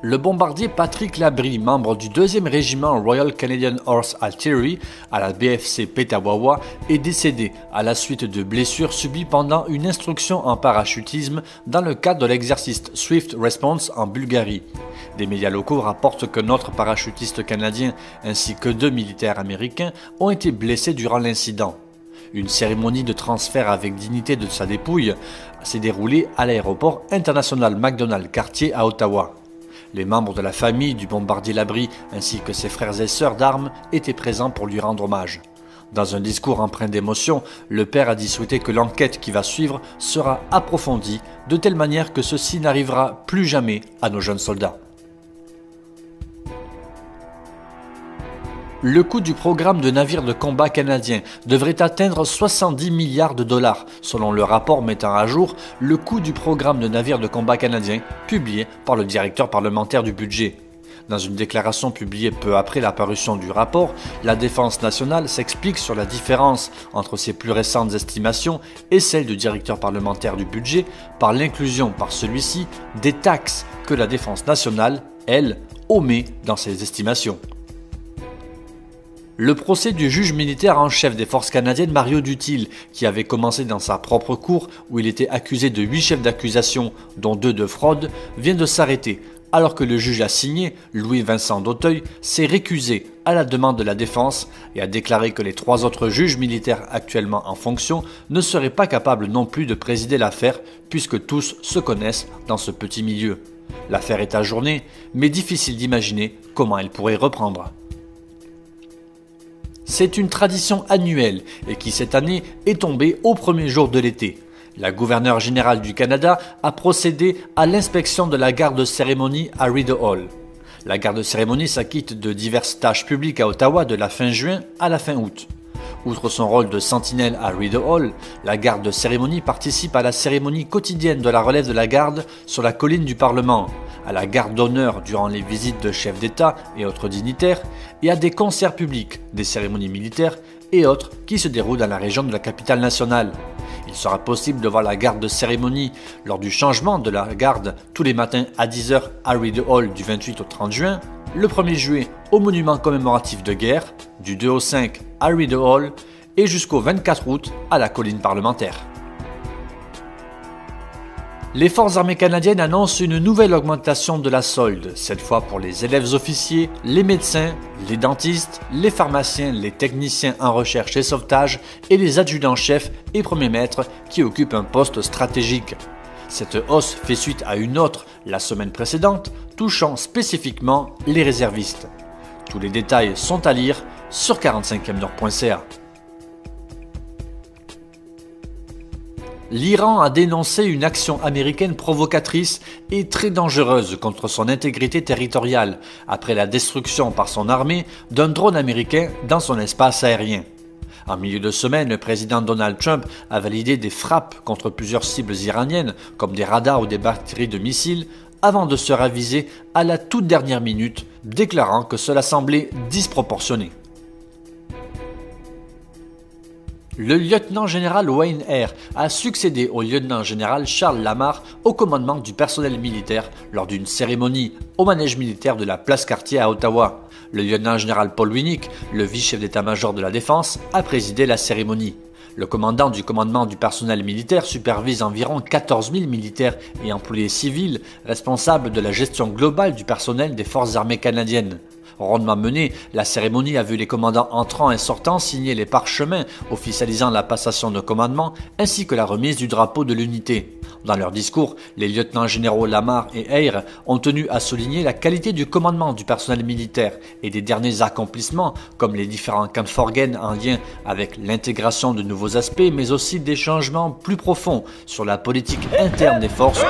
Le bombardier Patrick Labrie, membre du 2e régiment Royal Canadian Horse Artillery à la BFC Petawawa, est décédé à la suite de blessures subies pendant une instruction en parachutisme dans le cadre de l'exercice Swift Response en Bulgarie. Des médias locaux rapportent que notre parachutiste canadien ainsi que 2 militaires américains ont été blessés durant l'incident. Une cérémonie de transfert avec dignité de sa dépouille s'est déroulée à l'aéroport international Macdonald-Cartier à Ottawa. Les membres de la famille du bombardier Labrie ainsi que ses frères et sœurs d'armes étaient présents pour lui rendre hommage. Dans un discours empreint d'émotion, le père a dit souhaiter que l'enquête qui va suivre sera approfondie de telle manière que ceci n'arrivera plus jamais à nos jeunes soldats. Le coût du programme de navires de combat canadien devrait atteindre 70 milliards de dollars, selon le rapport mettant à jour le coût du programme de navires de combat canadien publié par le directeur parlementaire du budget. Dans une déclaration publiée peu après la parution du rapport, la Défense nationale s'explique sur la différence entre ses plus récentes estimations et celles du directeur parlementaire du budget par l'inclusion par celui-ci des taxes que la Défense nationale, elle, omet dans ses estimations. Le procès du juge militaire en chef des forces canadiennes Mario Duthil, qui avait commencé dans sa propre cour où il était accusé de 8 chefs d'accusation, dont 2 de fraude, vient de s'arrêter, alors que le juge assigné, Louis-Vincent d'Auteuil, s'est récusé à la demande de la défense et a déclaré que les 3 autres juges militaires actuellement en fonction ne seraient pas capables non plus de présider l'affaire puisque tous se connaissent dans ce petit milieu. L'affaire est ajournée, mais difficile d'imaginer comment elle pourrait reprendre. C'est une tradition annuelle et qui cette année est tombée au premier jour de l'été. La gouverneure générale du Canada a procédé à l'inspection de la garde-cérémonie à Rideau Hall. La garde-cérémonie s'acquitte de diverses tâches publiques à Ottawa de la fin juin à la fin août. Outre son rôle de sentinelle à Rideau Hall, la garde-cérémonie participe à la cérémonie quotidienne de la relève de la garde sur la colline du Parlement, à la garde d'honneur durant les visites de chefs d'État et autres dignitaires, et à des concerts publics, des cérémonies militaires et autres qui se déroulent dans la région de la capitale nationale. Il sera possible de voir la garde de cérémonie lors du changement de la garde tous les matins à 10h à Rideau Hall du 28 au 30 juin, le 1er juillet au monument commémoratif de guerre, du 2 au 5 à Rideau Hall et jusqu'au 24 août à la colline parlementaire. Les forces armées canadiennes annoncent une nouvelle augmentation de la solde, cette fois pour les élèves officiers, les médecins, les dentistes, les pharmaciens, les techniciens en recherche et sauvetage et les adjudants-chefs et premiers maîtres qui occupent un poste stratégique. Cette hausse fait suite à une autre la semaine précédente, touchant spécifiquement les réservistes. Tous les détails sont à lire sur 45e-nord.ca. L'Iran a dénoncé une action américaine provocatrice et très dangereuse contre son intégrité territoriale après la destruction par son armée d'un drone américain dans son espace aérien. En milieu de semaine, le président Donald Trump a validé des frappes contre plusieurs cibles iraniennes comme des radars ou des batteries de missiles avant de se raviser à la toute dernière minute, déclarant que cela semblait disproportionné. Le lieutenant-général Wayne Eyre a succédé au lieutenant-général Charles Lamar au commandement du personnel militaire lors d'une cérémonie au manège militaire de la place Cartier à Ottawa. Le lieutenant-général Paul Winnick, le vice-chef d'état-major de la Défense, a présidé la cérémonie. Le commandant du commandement du personnel militaire supervise environ 14 000 militaires et employés civils responsables de la gestion globale du personnel des forces armées canadiennes. Rondement menée, la cérémonie a vu les commandants entrants et sortants signer les parchemins officialisant la passation de commandement ainsi que la remise du drapeau de l'unité. Dans leur discours, les lieutenants généraux Lamar et Eyre ont tenu à souligner la qualité du commandement du personnel militaire et des derniers accomplissements comme les différents camps de Forgen en lien avec l'intégration de nouveaux aspects mais aussi des changements plus profonds sur la politique interne des forces.